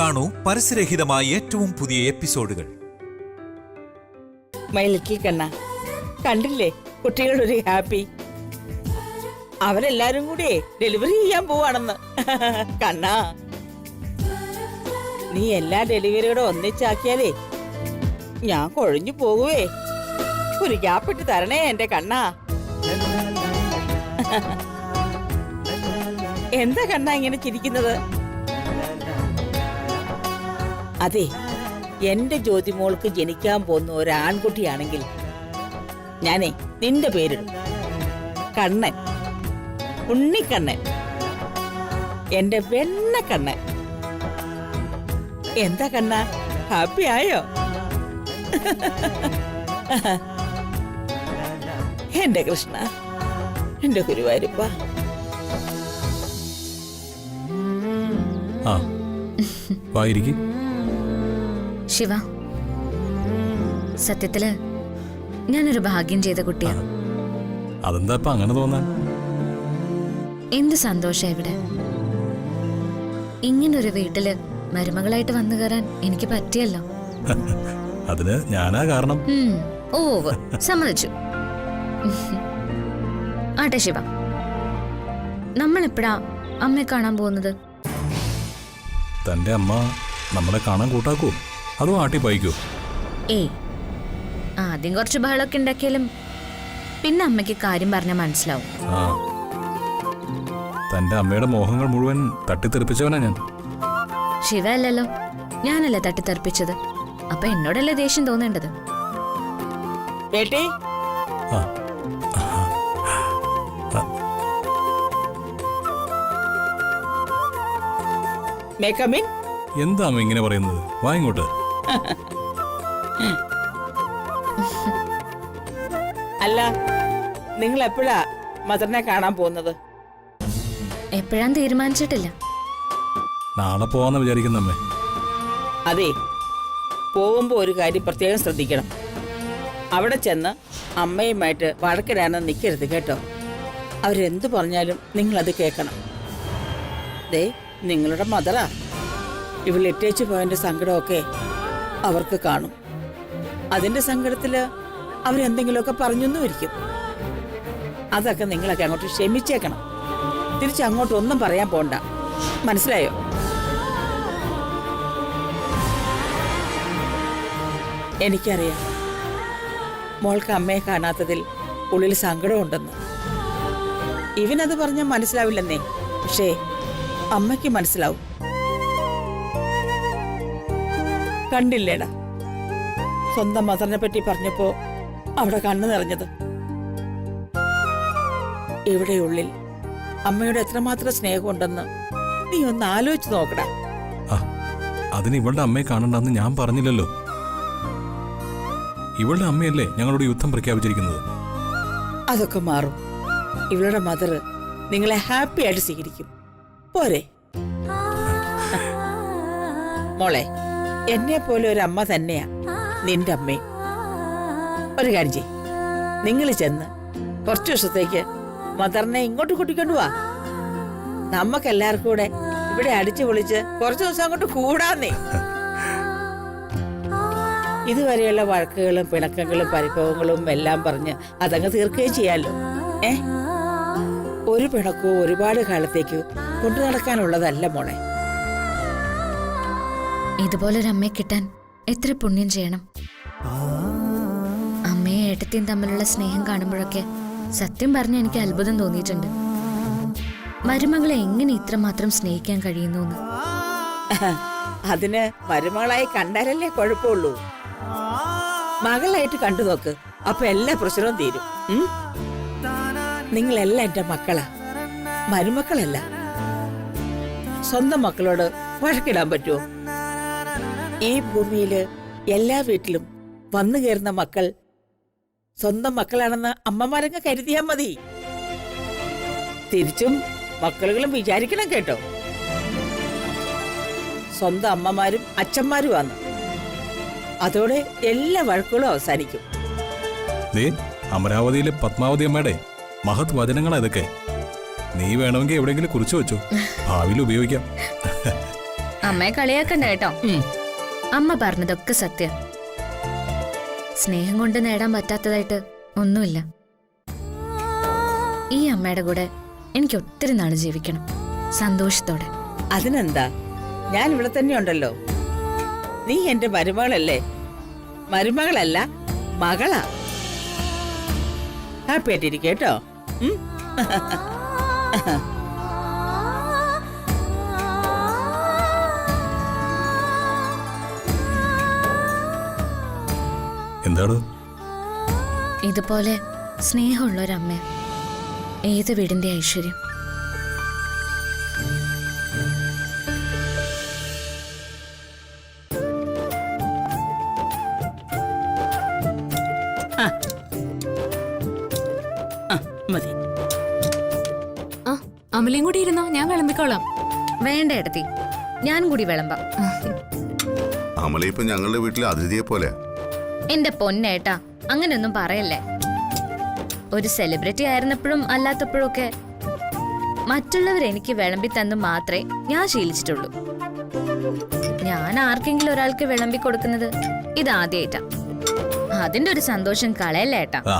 കാണൂ പരസ്യരഹിതമായ ഏറ്റവും പുതിയ എപ്പിസോഡുകൾ. മൈ ലിറ്റിൽ കണ്ണ, കണ്ടില്ലേ കുട്ടികളുടെ ഒരു ഹാപ്പി. അവരെല്ലാരും കൂടി ഡെലിവറി ചെയ്യാൻ പോവാണെന്ന്. കണ്ണാ, നീ എല്ലാ ഡെലിവറിയോടെ ഒന്നിച്ചാക്കിയാലേ ഞാൻ കൊഴിഞ്ഞു പോകുവേ. ഒരു ഗ്യാപ്പിട്ട് തരണേ എന്റെ കണ്ണാ. എന്താ കണ്ണാ ഇങ്ങനെ ചിരിക്കുന്നത്? അതെ, എന്റെ ജ്യോതിമോൾക്ക് ജനിക്കാൻ പോകുന്ന ഒരു ആൺകുട്ടിയാണെങ്കിൽ ഞാനേ നിന്റെ പേരിടും കണ്ണൻ, ഉണ്ണിക്കണ്ണൻ, എന്റെ വെണ്ണക്കണ്ണൻ. എന്താ കണ്ണ, ഹാപ്പി ആയോ? എന്റെ കൃഷ്ണ, എന്റെ ഗുരുവായൂരപ്പ. ശിവ, സത്യത്തില് ഞാനൊരു ഭാഗ്യം ചെയ്ത കുട്ടിയാ. അതെന്താ ഇപ്പൊ അങ്ങനെ തോന്നാൻ? എന്ത് സന്തോഷം ഇവിടെ. ഇങ്ങനൊരു വീട്ടില് മരുമകളായിട്ട് വന്നു കയറാൻ എനിക്ക് പറ്റിയല്ലോ. അതിന് ഞാനാ കാരണം. ഓവ് സമ്മതിച്ചു. ആട്ടെ ശിവ, നമ്മൾ എപ്പോഴാ അമ്മയെ കാണാൻ പോകുന്നത്? തന്റെ അമ്മ നമ്മളെ കാണാൻ കൂട്ടാക്കൂ, അതോ ആട്ടി പായിക്കൂ? ഏയ്, ആദ്യം കുറച്ച് ബഹളമൊക്കെ ഉണ്ടാക്കിയാലും പിന്നെ അമ്മയ്ക്ക് കാര്യം പറഞ്ഞാൽ മനസ്സിലാവും. തന്റെ അമ്മയുടെ മോഹങ്ങൾ മുഴുവൻ തട്ടിത്തെറിപ്പിച്ചവനാ ഞാൻ. ശിവ അല്ലല്ലോ, ഞാനല്ലേ തട്ടിത്തെറിപ്പിച്ചത്. അപ്പൊ എന്നോടല്ലേ ദേഷ്യം തോന്നേണ്ടത്? എന്താ അമ്മ ഇങ്ങനെ പറയുന്നത്? വാ ഇങ്ങോട്ട്. അല്ല, നിങ്ങൾ എപ്പോഴാ മദറിനെ കാണാൻ പോകുന്നത്? എപ്പോഴാന്ന് തീരുമാനിച്ചിട്ടില്ല. നാളെ പോവാന്ന് വിചാരിക്കുന്നമ്മേ. അതെ, പോകുമ്പോ ഒരു കാര്യം പ്രത്യേകം ശ്രദ്ധിക്കണം. അവിടെ ചെന്ന് അമ്മയുമായിട്ട് വഴക്കിടാനൊന്നും നിൽക്കരുത് കേട്ടോ. അവരെന്തു പറഞ്ഞാലും നിങ്ങളത് കേൾക്കണം. ദേ, നിങ്ങളുടെ മദറാ. ഇവൾ ഇട്ടേച്ചു പോയതിന്റെ സങ്കടമൊക്കെ അവർക്ക് കാണും. അതിന്റെ സങ്കടത്തില് അവരെന്തെങ്കിലുമൊക്കെ പറഞ്ഞൊന്നും ഇരിക്കും. അതൊക്കെ നിങ്ങളൊക്കെ അങ്ങോട്ട് ക്ഷമിച്ചേക്കണം. തിരിച്ചങ്ങോട്ടൊന്നും പറയാൻ പോണ്ട, മനസ്സിലായോ? എനിക്കറിയാം മോൾക്ക് അമ്മയെ കാണാത്തതിൽ ഉള്ളിൽ സങ്കടമുണ്ടെന്ന്. ഇവനത് പറഞ്ഞാൽ മനസ്സിലാവില്ലെന്നേ, പക്ഷേ അമ്മയ്ക്ക് മനസ്സിലാവും. കണ്ടില്ലേടാ, സ്വന്തം മദറിനെ പറ്റി പറഞ്ഞപ്പോ അവിടെ കണ്ണു നിറഞ്ഞത്. ഇവിടെ ഉള്ളിൽ അമ്മയോട് എത്രമാത്രം സ്നേഹമുണ്ടെന്ന് നീ ഒന്ന് ആലോചിച്ച് നോക്കടാ. അതിന് ഇവളുടെ അമ്മയെ കാണണ്ടെന്ന് ഞാൻ പറഞ്ഞില്ലല്ലോ. ഇവളുടെ അമ്മയല്ലേ ഞങ്ങളോട് യുദ്ധം പ്രഖ്യാപിച്ചിരിക്കുന്നത്. അതൊക്കെ മാറും. ഇവളുടെ മദർ നിങ്ങളെ ഹാപ്പി ആയിട്ട് സ്വീകരിക്കും. പോരെ മോളെ? എന്നെ പോലെ ഒരു അമ്മ തന്നെയാ നിന്റെ അമ്മയും. ഒരു കാര്യം ചെയ്യ്, നിങ്ങൾ ചെന്ന് കുറച്ചു ദിവസത്തേക്ക് മദറിനെ ഇങ്ങോട്ട് കൂട്ടിക്കൊണ്ടുവാ. നമ്മക്കെല്ലാവർക്കും കൂടെ ഇവിടെ അടിച്ചു പൊളിച്ച് കുറച്ചു ദിവസം അങ്ങോട്ട് കൂടാന്നേ. ഇതുവരെയുള്ള വഴക്കുകളും പിണക്കങ്ങളും പരിഭവങ്ങളും എല്ലാം പറഞ്ഞ് അതങ്ങ് തീർക്കുകയും ചെയ്യാലോ. ഒരു പിണക്കവും ഒരുപാട് കാലത്തേക്ക് കൊണ്ടു നടക്കാനുള്ളതല്ല മോളെ. ഇതുപോലൊരമ്മയെ കിട്ടാൻ എത്ര പുണ്യം ചെയ്യണം. അമ്മയും ഏട്ടത്തെയും തമ്മിലുള്ള സ്നേഹം കാണുമ്പോഴൊക്കെ സത്യം പറഞ്ഞ എനിക്ക് അത്ഭുതം തോന്നിയിട്ടുണ്ട്. മരുമകളെ എങ്ങനെ ഇത്രമാത്രം സ്നേഹിക്കാൻ കഴിയുന്നു? അതിന് മരുമകളായി കണ്ടാലല്ലേ കുഴപ്പമുള്ളൂ. മകളായിട്ട് കണ്ടു നോക്ക്, അപ്പൊ എല്ലാ പ്രശ്നവും തീരും. നിങ്ങളെല്ലാം എന്റെ മക്കളാ, മരുമക്കളല്ല. സ്വന്തം മക്കളോട് വഴക്കിടാൻ പറ്റുമോ? ഈ ഭൂമിയില് എല്ലാ വീട്ടിലും വന്നു കയറുന്ന മക്കൾ സ്വന്തം മക്കളാണെന്ന് അമ്മമാരങ്ങ് കരുതിയാൽ മതി. തിരിച്ചും മക്കളുകളും വിചാരിക്കണം കേട്ടോ. സ്വന്തം അമ്മമാരും അച്ഛന്മാരുമാണ്. അതോടെ എല്ലാ വഴക്കുകളും അവസാനിക്കും. അമരാവതിയിലെ പത്മാവതി അമ്മയുടെ മഹത് വചനങ്ങളാ ഇതൊക്കെ. നീ വേണമെങ്കിൽ എവിടെയെങ്കിലും കുറിച്ചു വെച്ചോ, ഭാവിയിൽ ഉപയോഗിക്കാം. അമ്മയെ കളിയാക്കണ്ട കേട്ടോ. ഉം. അമ്മ പറഞ്ഞതൊക്കെ സത്യം. സ്നേഹം കൊണ്ട് നേടാൻ പറ്റാത്തതായിട്ട് ഒന്നുമില്ല. ഈ അമ്മയുടെ കൂടെ എനിക്ക് ഒത്തിരി നാള് ജീവിക്കണം, സന്തോഷത്തോടെ. അതിനെന്താ, ഞാൻ ഇവിടെ തന്നെ ഉണ്ടല്ലോ. നീ എന്റെ മരുമകളല്ലേ? മരുമകളല്ല, മകളാ. ഹാപ്പി ആയിട്ടിരിക്കും കേട്ടോ. ഉം? എന്താണ്? ഇതുപോലെ സ്നേഹമുള്ള ഒരമ്മ ഏത് വീടിന്റെ ഐശ്വര്യം. മതി. ആ അമലയും കൂടി ഇരുന്നോ, ഞാൻ വിളമ്പിക്കോളാം. വേണ്ട ഏടത്തി, ഞാൻ കൂടി വിളമ്പാം. അമല ഇപ്പൊ ഞങ്ങളുടെ വീട്ടിലെ അതിഥിയെ പോലെ. എന്റെ പൊന്നേട്ടാ, അങ്ങനെയൊന്നും പറയല്ലേ. ഒരു സെലിബ്രിറ്റി ആയിരുന്നപ്പോഴും അല്ലാത്തപ്പോഴും ഒക്കെ മറ്റുള്ളവർ എനിക്ക് വിളമ്പി തന്നു മാത്രമേ ഞാൻ ശീലിച്ചിട്ടുള്ളൂ. ഞാൻ ആർക്കെങ്കിലും ഒരാൾക്ക് വിളമ്പി കൊടുക്കുന്നത് ഇതാദ്യമായിട്ടാ. അതിന്റെ ഒരു സന്തോഷം കളയല്ലേട്ടാ. ആ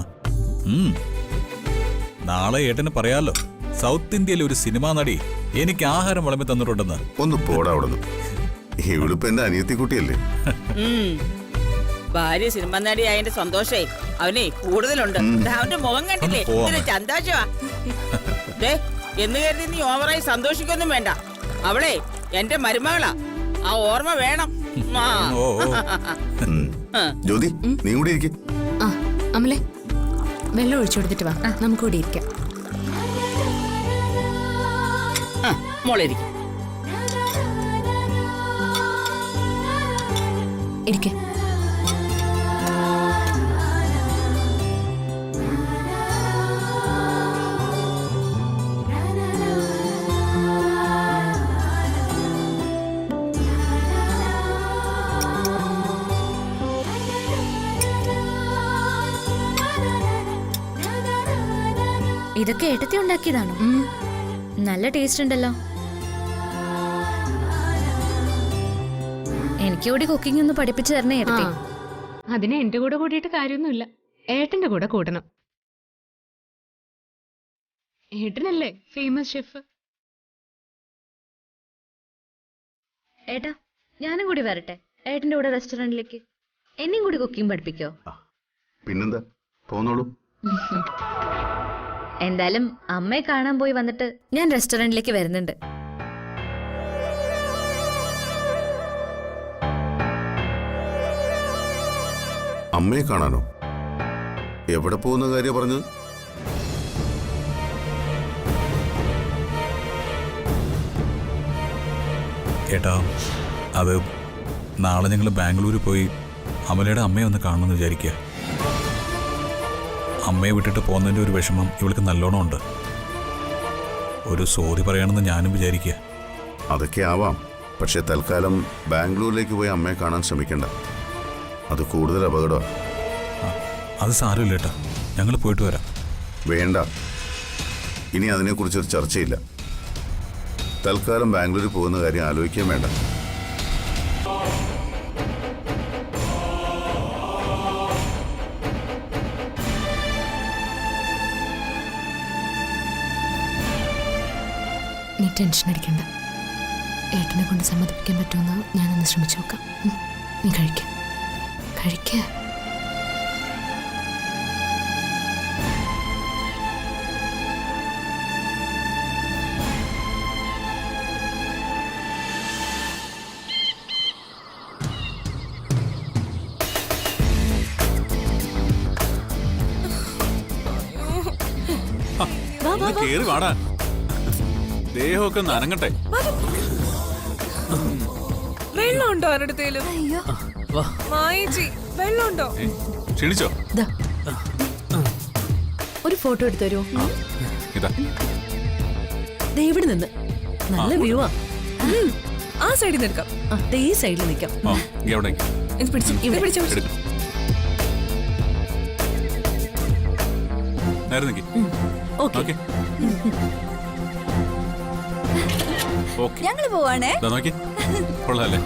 നാളെ ഏട്ടന് പറയാലോ, സൗത്ത് ഇന്ത്യയിലെ ഒരു സിനിമാ നടി എനിക്ക് ആഹാരം വിളമ്പി തന്നിട്ടുണ്ടെന്ന്. ഒന്ന് പോടാ അവിടെ നിന്ന്. ഇവിടിപ്പോ എന്റെ അനിയത്തിക്കുട്ടിയല്ലേ. ഭാര്യ സിനിമ നടി അതിന്റെ സന്തോഷേ അവനെ കൂടുതലുണ്ട്. അവന്റെ മുഖം കണ്ടില്ലേ, ഇതൊരു സന്തോഷമാ. ദേ, എന്ന് കരുതി നീ ഓവറായി സന്തോഷിക്കൊന്നും വേണ്ട. അവളെ എന്റെ മരുമകളാ, ആ ഓർമ്മ വേണം. ആ. ഓ ജ്യോതി, നീ കൂടി ഇരിക്കും. ആ അമലെ, വെള്ളം ഒഴിച്ചു കൊടുത്തിട്ട് വാ, നമുക്ക് കൂടി ഇരിക്കാം. മോളിരിക്കും. ഇരിക്കെ. ഇതൊക്കെ ഏട്ടത്തി ഉണ്ടാക്കിയതാണോ? നല്ല ടേസ്റ്റ് ഉണ്ടല്ലോ. എനിക്ക് കൂടി കുക്കിംഗ് ഒന്ന് പഠിപ്പിച്ചു തരണേ ഏട്ടത്തി. അതിന് എന്റെ കൂടെ കൂടിയിട്ട് കാര്യമൊന്നുമില്ല, ഏട്ടന്റെ കൂടെ കൂടണം. ഏട്ടനല്ലേ ഫേമസ് ഷെഫ്. ഏട്ടാ, ഞാനും കൂടി വരട്ടെ ഏട്ടന്റെ കൂടെ റെസ്റ്റോറന്റിലേക്ക്. എന്നെയും കൂടി കുക്കിംഗ് പഠിപ്പിക്കോ? പിന്നെന്താ, പോന്നോളൂ. എന്തായാലും അമ്മയെ കാണാൻ പോയി വന്നിട്ട് ഞാൻ റെസ്റ്റോറന്റിലേക്ക് വരുന്നുണ്ട്. അമ്മയെ കാണാനോ? എവിടെ പോകുന്ന കാര്യം പറഞ്ഞത്? ഏട്ടാ, അത് നാളെ ഞങ്ങൾ ബാംഗ്ലൂർ പോയി അമലയുടെ അമ്മയെ ഒന്ന് കാണണമെന്ന് വിചാരിക്കുക. അമ്മയെ വിട്ടിട്ട് പോകുന്നതിൻ്റെ ഒരു വിഷമം ഇവൾക്ക് നല്ലോണം ഉണ്ട്. ഒരു സോറി പറയണമെന്ന് ഞാനും വിചാരിക്കുക. അതൊക്കെ ആവാം, പക്ഷെ തൽക്കാലം ബാംഗ്ലൂരിലേക്ക് പോയി അമ്മയെ കാണാൻ ശ്രമിക്കണ്ട. അത് കൂടുതൽ അപകടമാണ്. അത് സാരമില്ല ഏട്ടാ, ഞങ്ങൾ പോയിട്ട് വരാം. വേണ്ട, ഇനി അതിനെക്കുറിച്ചൊരു ചർച്ചയില്ല. തൽക്കാലം ബാംഗ്ലൂരിൽ പോകുന്ന കാര്യം ആലോചിക്കാൻ വേണ്ട. നീ ടെൻഷൻ അടിക്കണ്ട, ഏട്ടനെ കൊണ്ട് സമ്മതിപ്പിക്കാൻ പറ്റുമെന്ന് ഞാനൊന്ന് ശ്രമിച്ചു നോക്കാം. നീ കഴിക്ക കഴിക്ക. കേറി വാടാ, ദേഹമൊക്കെ നനങ്ങട്ടെ. വെള്ളമുണ്ടോ ഒരിടത്തേലും? മായേച്ചി, വെള്ളമുണ്ടോ? ക്ഷണിച്ചോ? ഒരു ഫോട്ടോ എടുത്തു തരുമോ? ഇതാ ഇവിടെ നിന്ന് നല്ല വ്യൂ ആ സൈഡിൽ നിന്ന് എടുക്കാം. ഈ സൈഡിൽ നിൽക്കാം. ഇത് പിടിച്ചു, ഇവിടെ പിടിച്ചു. ഓക്കെ, ഞങ്ങള് പോവാണേ. നോക്കി കൊള്ളാല്ലേ?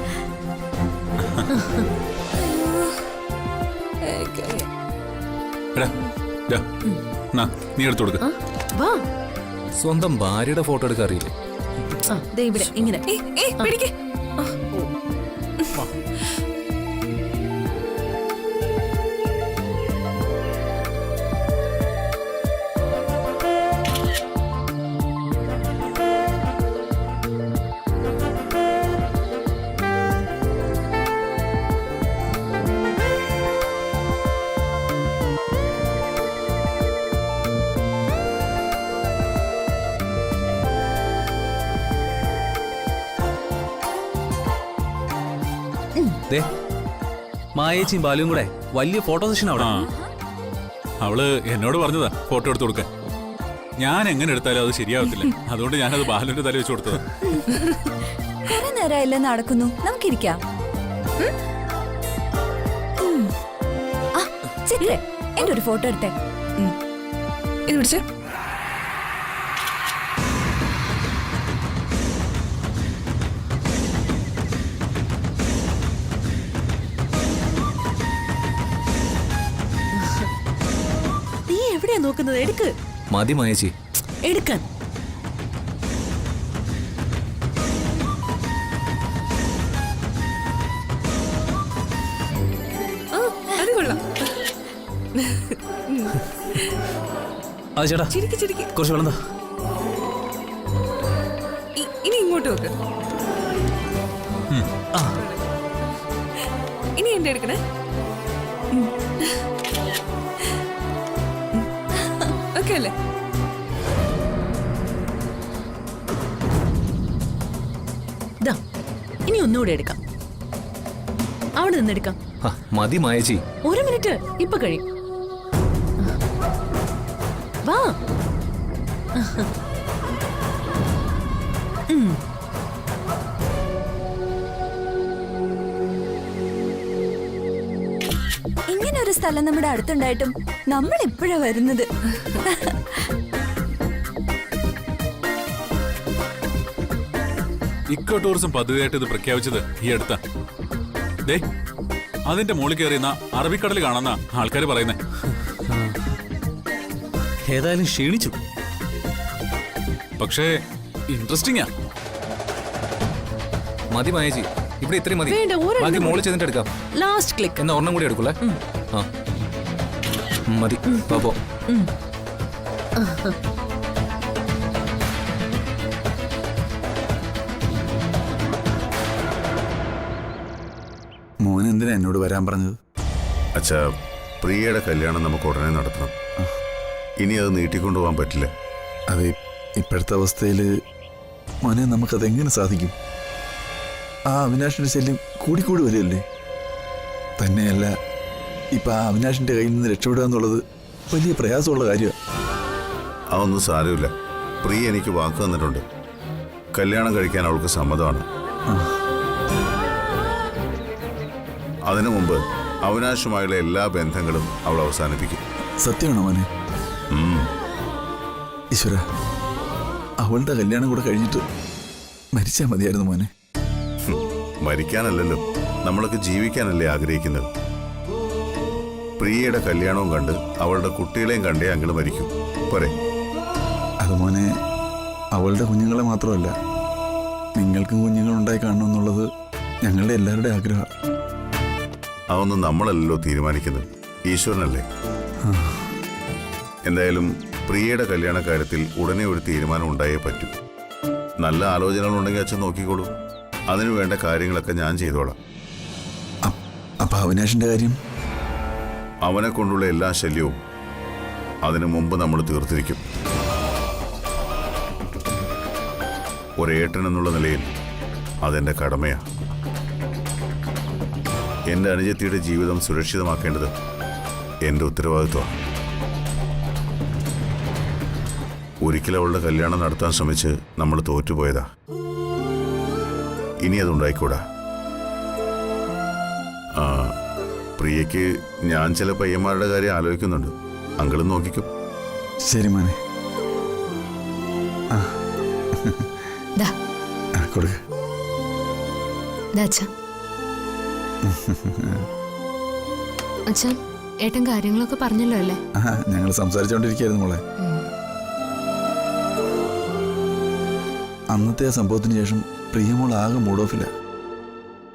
എടാ, ദാ, നാ, നീ എടുത്തു കൊടുക്ക. വാ സ്വന്തം ഭാര്യയുടെ ഫോട്ടോ എടുക്കാൻ അറിയില്ലേ? ആ ദേ ഇവിടെ ഇങ്ങനെ പിടിക്ക്. ദേ, മായേച്ചിയും ബാലുവും കൂടെ വലിയ ഫോട്ടോ സെഷൻ അവിടെ. ആ, അവള് എന്നോട് പറഞ്ഞതാ ഫോട്ടോ എടുത്തു കൊടുക്കാൻ. ഞാൻ എങ്ങനെ എടുത്താലും അത് ശരിയാവത്തില്ല. അതുകൊണ്ട് ഞാനത് ബാലുവിന്റെ തല വെച്ച് കൊടുത്തത്. കുറെ നേരമല്ലേ നടക്കുന്നു, നമുക്കിരിക്കാം. ചിത്രേ, എന്റെ ഒരു ഫോട്ടോ എടുത്തേ. ഇത് പിടിച്ചേ. നീ എവിടെയാ നോക്കുന്നത്? എടുക്ക്. മതി മായേച്ചി. എടുക്കാൻ. അത് കൊള്ളാം. അത് ചേട്ടാ, ചിരിക്ക് ചിരിക്ക്. കുറച്ച് വെള്ളം താ. ഇനി ഇങ്ങോട്ട് നോക്ക്. ഇനി എന്റെ എടുക്കണേ. ഓക്കെ അല്ലേ? ഇനി ഒന്നുകൂടെ എടുക്കാം. അവിടെ നിന്നെടുക്കാം. ആ, മതി മായേച്ചി. ഒരു മിനിറ്റ്, ഇപ്പൊ കഴിയും. വാ. ഇങ്ങനെ ഒരു സ്ഥലം നമ്മുടെ അടുത്തുണ്ടായിട്ടും നമ്മൾ എപ്പോഴാ വരുന്നത്? ഇക്കോ ടൂറിസം പദ്ധതിയായിട്ട് ഇത് പ്രഖ്യാപിച്ചത് ഈ അടുത്ത. ദേ, അതിന്റെ മുകളിൽ കയറിയുന്ന അറബിക്കടൽ കാണുന്ന ആൾക്കാർ പറയുന്നേ. ഏതായാലും ക്ഷീണിച്ചു. പക്ഷേ ഇൻട്രസ്റ്റിംഗാ. മതി മായേച്ചി, ഇവിടെ ഇത്രയും മതി. വേണ്ട, ഒരെണ്ണം ബാക്കി കൂടി. മോളിൽ ചെന്നിട്ട് എടുക്കാം. Last click. എന്നാ ഒരെണ്ണം കൂടി എടുക്കൂലേ? ആ, മതി. പോ. മോൻ എന്തിനാ എന്നോട് വരാൻ പറഞ്ഞത്? അച്ഛാ, പ്രിയയുടെ കല്യാണം നമുക്ക് ഉടനെ നടത്തണം. ഇനി അത് നീട്ടിക്കൊണ്ടുപോകാൻ പറ്റില്ല. അതെ, ഇപ്പോഴത്തെ അവസ്ഥയിൽ മോനെ നമുക്കതെങ്ങനെ സാധിക്കും? ആ അവിനാഷിന്റെ ശല്യം കൂടിക്കൂടി വരികയല്ലേ. തന്നെയല്ല, ഇപ്പം ആ അവിനാഷിന്റെ കയ്യിൽ നിന്ന് രക്ഷപ്പെടുക എന്നുള്ളത് വലിയ പ്രയാസമുള്ള കാര്യമാണ്. അതൊന്നും സാരമില്ല. പ്രിയ എനിക്ക് വാക്ക് തന്നിട്ടുണ്ട്. കല്യാണം കഴിക്കാൻ അവൾക്ക് സമ്മതമാണ്. അതിനു മുമ്പ് അവിനാശുമായുള്ള എല്ലാ ബന്ധങ്ങളും അവൾ അവസാനിപ്പിക്കും. സത്യമാണോ മോനെ? ഈശ്വര, അവളുടെ കല്യാണം കൂടെ കഴിഞ്ഞിട്ട് മരിച്ചാൽ മതിയായിരുന്നു മോനെ. മരിക്കാനല്ലല്ലോ, നമ്മളൊക്കെ ജീവിക്കാനല്ലേ ആഗ്രഹിക്കുന്നത്. പ്രിയയുടെ കല്യാണവും കണ്ട് അവളുടെ കുട്ടികളെയും കണ്ടേ അങ്ങോട്ട് മരിക്കും. പോരെ? അത് മോനെ, അവളുടെ കുഞ്ഞുങ്ങളെ മാത്രമല്ല, നിങ്ങൾക്കും കുഞ്ഞുങ്ങളുണ്ടായി കാണണമെന്നുള്ളത് ഞങ്ങളുടെ എല്ലാവരുടെ ആഗ്രഹമാണ്. അതൊന്നും നമ്മളല്ലല്ലോ തീരുമാനിക്കുന്നത്, ഈശ്വരനല്ലേ. എന്തായാലും പ്രിയയുടെ കല്യാണ കാര്യത്തിൽ ഉടനെ ഒരു തീരുമാനം ഉണ്ടായേ പറ്റൂ. നല്ല ആലോചനകളുണ്ടെങ്കിൽ അച്ഛൻ നോക്കിക്കോളൂ. അതിനു വേണ്ട കാര്യങ്ങളൊക്കെ ഞാൻ ചെയ്തോളാം. അപ്പൊ അവിനാഷിന്റെ കാര്യം? അവനെ കൊണ്ടുള്ള എല്ലാ ശല്യവും അതിനു മുമ്പ് നമ്മൾ തീർത്തിരിക്കും. ഒരേട്ടൻ എന്നുള്ള നിലയിൽ അതെന്റെ കടമയാണ്. എൻ്റെ അനുജത്തിയുടെ ജീവിതം സുരക്ഷിതമാക്കേണ്ടത് എൻ്റെ ഉത്തരവാദിത്വമാണ്. ഒരിക്കൽ അവളുടെ കല്യാണം നടത്താൻ ശ്രമിച്ച് നമ്മൾ തോറ്റുപോയതാ. ഇനി അതുണ്ടായിക്കൂടാ. പ്രിയയ്ക്ക് ഞാൻ ചില പയ്യന്മാരുടെ കാര്യം ആലോചിക്കുന്നുണ്ട്. അങ്കിളും നോക്കിക്കും. ശരി മോനെ. കൊടുക്ക. ദാ അച്ഛാ. അച്ഛാ, ഏട്ടൻ കാര്യങ്ങളൊക്കെ പറഞ്ഞല്ലോ അല്ലേ? ഞങ്ങൾ സംസാരിച്ചോണ്ടിരിക്കായിരുന്നു മോളെ. അന്നത്തെ ആ സംഭവത്തിന് ശേഷം പ്രിയമോൾ ആകെ മൂഡ് ഓഫില്ല.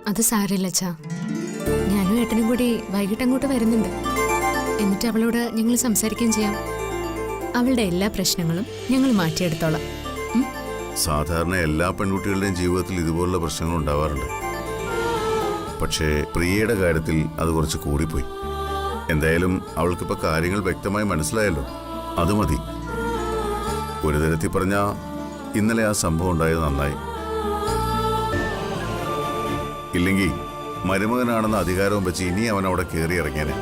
അത് സാരമില്ല അച്ഛാ. ഞാനും ഏട്ടനും കൂടി വൈകിട്ട് അങ്ങോട്ട് വരുന്നുണ്ട്. എന്നിട്ട് അവളോട് ഞങ്ങൾ സംസാരിക്കുകയും ചെയ്യാം. അവളുടെ എല്ലാ പ്രശ്നങ്ങളും ഞങ്ങൾ മാറ്റിയെടുത്തോളാം. സാധാരണ എല്ലാ പെൺകുട്ടികളുടെയും ജീവിതത്തിൽ ഇതുപോലുള്ള പ്രശ്നങ്ങൾ ഉണ്ടാവാറുണ്ട്. പക്ഷേ പ്രിയയുടെ കാര്യത്തിൽ അത് കുറച്ച് കൂടിപ്പോയി. എന്തായാലും അവൾക്കിപ്പോൾ കാര്യങ്ങൾ വ്യക്തമായി മനസ്സിലായല്ലോ, അത് മതി. ഒരു തരത്തിൽ പറഞ്ഞാൽ ഇന്നലെ ആ സംഭവം ഉണ്ടായത് നന്നായി. ഇല്ലെങ്കിൽ മരുമകനാണെന്ന അധികാരവും വെച്ച് ഇനി അവൻ അവിടെ കയറി ഇറങ്ങിയനെ.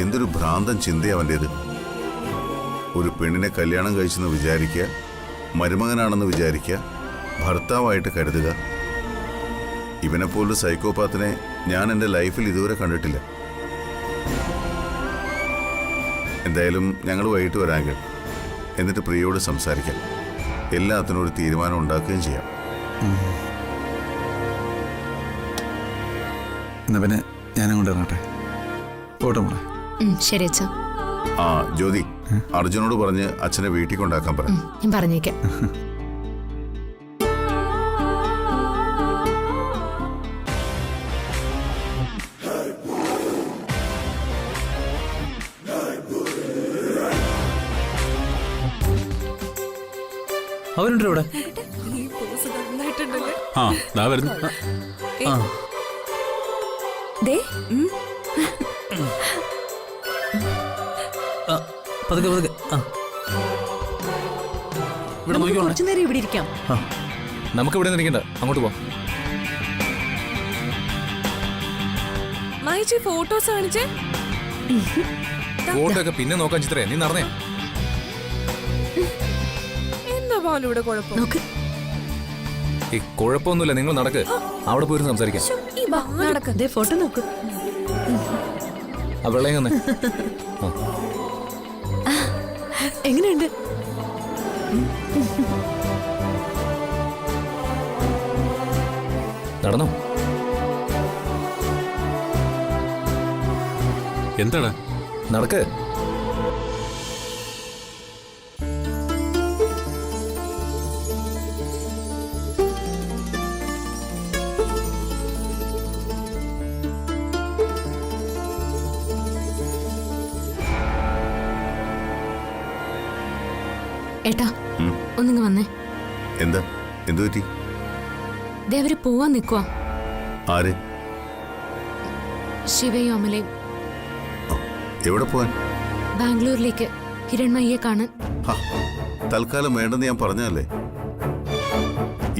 എന്തൊരു ഭ്രാന്തൻ ചിന്തയാ അവൻ്റേത്. ഒരു പെണ്ണിനെ കല്യാണം കഴിച്ചെന്ന് വിചാരിക്കുക, മരുമകനാണെന്ന് വിചാരിക്കുക, ഭർത്താവായിട്ട് കരുതുക. ഇവനെപ്പോലൊരു സൈക്കോപാത്തിനെ ഞാൻ എൻ്റെ ലൈഫിൽ ഇതുവരെ കണ്ടിട്ടില്ല. എന്തായാലും ഞങ്ങൾ വൈകിട്ട് വരാമെങ്കിൽ എന്നിട്ട് പ്രിയയോട് സംസാരിക്കാം. എല്ലാത്തിനും ഒരു തീരുമാനം ഉണ്ടാക്കുകയും ചെയ്യാം. എന്നാ പിന്നെ ഞാനങ്ങോട്ട് ഇറങ്ങട്ടെ. പോട്ടെ മോളെ. ശരി അച്ഛാ. ആ ജ്യോതി, അർജുനോട് പറഞ്ഞ് അച്ഛനെ വീട്ടിൽ കൊണ്ടാക്കാൻ പറ. ഞാൻ പറഞ്ഞേക്കാം. അവരുണ്ട് ഇവിടെ. ആ ദാ വരുന്നു. ആ ദേ പതുക്കെ പതുക്കെ. ആ ഇവിടെ നോക്കിക്കോളെ. കുറച്ചു നേരം ഇവിടെ ഇരിക്കാം. നമുക്ക് ഇവിടെ നിൽക്കണ്ട, അങ്ങോട്ട് പോവാം. മൈച്ചി ഫോട്ടോസ് കാണിച്ചേ. ഫോട്ടോ ഒക്കെ പിന്നെ നോക്കാൻ ചിത്രേ, നീ നടന്നേ. എന്താ പോലും ഇവിടെ കുഴപ്പം? നോക്ക്. ഈ കുഴപ്പമൊന്നുമില്ല, നിങ്ങൾ നടക്ക്. അവിടെ പോയി സംസാരിക്കാം. നടക്ക്. ദേ ഫോട്ടോ നോക്ക്. ആ വെള്ളം തന്നെ. എങ്ങനെയുണ്ട്? നടന്നോ? എന്താടാ? നടക്ക്. ഏട്ടാ, ഒന്നിങ്ങ് വന്നേ. എന്താ? എന്തു പറ്റി? ദേ അവര് പോവാൻ നിക്കുവാ. ആര്? ശിവയും അമലയും. എവിടെ പോവാൻ? ബാംഗ്ലൂരിലേക്ക് ഹിരൺമയ്യെ കാണാൻ. തൽക്കാലം വേണ്ടെന്ന് ഞാൻ പറഞ്ഞല്ലേ.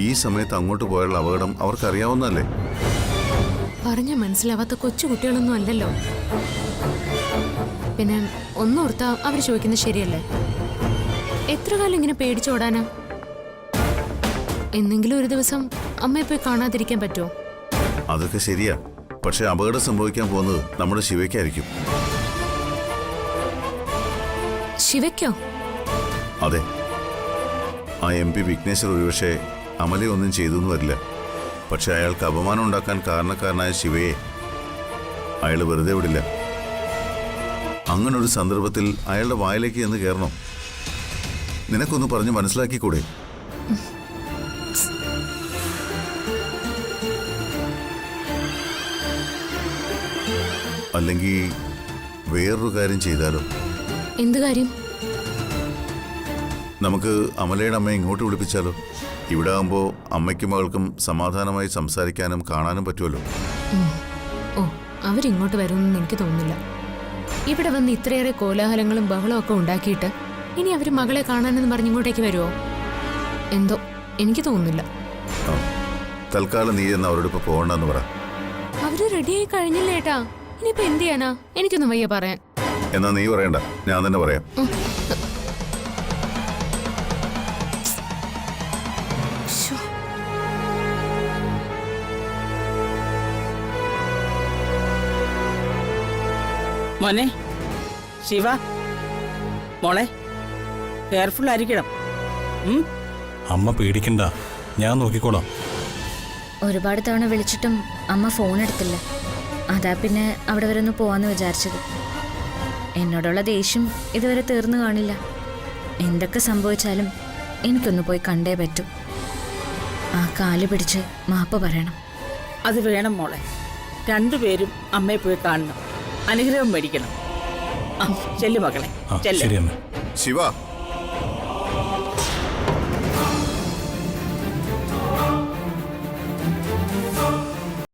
ഈ സമയത്ത് അങ്ങോട്ട് പോയുള്ള അപകടം അവർക്കറിയാവുന്നല്ലേ. പറഞ്ഞ മനസ്സിലാവാത്ത കൊച്ചു കുട്ടികളൊന്നും അല്ലല്ലോ. പിന്നെ ഒന്നോർത്താ അവർ ചോദിക്കുന്നത് ശരിയല്ലേ? എത്ര കാലം ഇങ്ങനെ പേടിച്ചോടാനാ? എന്നെങ്കിലും ഒരു ദിവസം അമ്മയെ പോയി കാണാതിരിക്കാൻ പറ്റുമോ? അതൊക്കെ ശരിയാ. പക്ഷെ അപകടം സംഭവിക്കാൻ പോകുന്നത് നമ്മുടെ ശിവയ്ക്കായിരിക്കും. ശിവയ്ക്കോ? അതെ. ആ MP വിഘ്നേശ്വർ ഒരുപക്ഷെ അമലെ ഒന്നും ചെയ്തൊന്നും വരില്ല. പക്ഷെ അയാൾക്ക് അപമാനം ഉണ്ടാക്കാൻ കാരണക്കാരനായ ശിവയെ അയാൾ വെറുതെ വിടില്ല. അങ്ങനൊരു സന്ദർഭത്തിൽ അയാളുടെ വായിലേക്ക് എന്ന് കയറണം. നിനക്കൊന്ന് പറഞ്ഞ് മനസ്സിലാക്കിക്കൂടെ? അല്ലെങ്കിൽ വേറൊരു കാര്യം ചെയ്താലോ? എന്ത് കാര്യം? നമുക്ക് അമലയുടെ അമ്മയെ ഇങ്ങോട്ട് വിളിപ്പിച്ചാലോ? ഇവിടെ ആകുമ്പോൾ അമ്മയ്ക്കും മകൾക്കും സമാധാനമായി സംസാരിക്കാനും കാണാനും പറ്റുമല്ലോ. ഓ, അവരിങ്ങോട്ട് വരുമെന്ന് എനിക്ക് തോന്നുന്നില്ല. ഇവിടെ വന്ന് ഇത്രയേറെ കോലാഹലങ്ങളും ബഹളവും ഒക്കെ ഉണ്ടാക്കിയിട്ട് ഇനി അവർ മകളെ കാണാനെന്ന് പറഞ്ഞ് ഇങ്ങോട്ടേക്ക് വരുമോ? എന്തോ എനിക്ക് തോന്നുന്നില്ല. തൽക്കാലം നീ എന്ന് അവരോട് ഇപ്പൊ പോകണ്ടെന്ന് പറ. അവര് റെഡിയായി കഴിഞ്ഞില്ല ഏട്ടാ. ഇനിയിപ്പോ എന്ത് ചെയ്യാനാ? എനിക്കൊന്നും വയ്യ പറയാൻ. എന്നാ നീ പറയണ്ട, ഞാൻ തന്നെ പറയാം. മോനെ ശിവ, മോളെ കെയർഫുൾ ആയിരിക്കണം. ഉം? അമ്മ പേടിക്കണ്ട, ഞാൻ നോക്കിക്കോളാം. ഒരുപാട് തവണ വിളിച്ചിട്ടും അമ്മ ഫോൺ എടുത്തില്ല. അതാ പിന്നെ അവിടെ വരെ ഒന്ന് പോവാന്ന് വിചാരിച്ചത്. എന്നോടുള്ള ദേഷ്യം ഇതുവരെ തീർന്നു കാണില്ല. എന്തൊക്കെ സംഭവിച്ചാലും എനിക്കൊന്ന് പോയി കണ്ടേ പറ്റൂ. ആ കാല് പിടിച്ച് മാപ്പ് പറയണം. അത് വേണം മോളെ. രണ്ടുപേരും അമ്മയെ പോയി കാണണം, അനുഗ്രഹം മേടിക്കണം. ചെല്ലു മകളെ, ആ, ചെല്ലു. ശരി അമ്മ. ശിവ